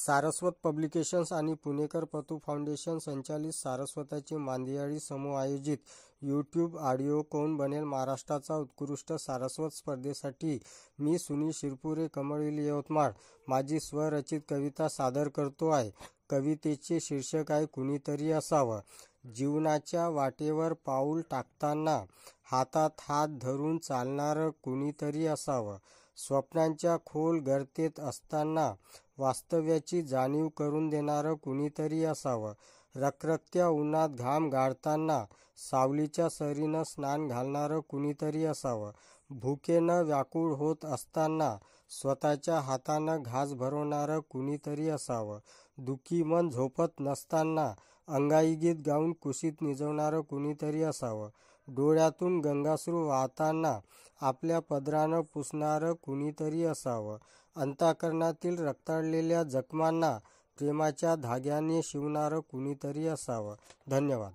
Saraswat publications आणि पुणेकर पतू foundation संचालित सारस्वताची मांदियाळी समूह आयोजित यूट्यूब ऑडिओ कोण बनेल महाराष्ट्राचा उत्कृष्ट सारस्वत स्पर्धेसाठी मी सुनील शिरपुरे कमळवेली यवतमाळ माझी स्वरचित कविता सादर करतो आहे। कवितेचे शीर्षक आहे कुणीतरी असावं। जीवनाच्या वाटेवर पाऊल टाकताना हातात हात धरून चालणारं कुणीतरी असावं। स्वप्नांच्या खोल गर्तेत असताना वास्तव्याची जाणीव करून देणारं कुणीतरी असावं। रखरखत्या उन्हात घाम गाळताना सावलीच्या सरीनं स्नान घालणारं कुणीतरी असावं। भुकेनं व्याकुळ होत असताना स्वतःच्या हातानं घास भरवणारं कुणीतरी असावं। दुःखी मन झोपत नसताना अंगाई गीत गाऊन कुशीत निजवणारं कुणीतरी असावं। डोळ्यातून गंगाश्रू वाहताना आपल्या पदरानं पुसणारं कुणीतरी असावं। अंतःकरणातील रक्ताळलेल्या जखमांना प्रेमाच्या धाग्याने शिवणारं कुणीतरी असावं। धन्यवाद।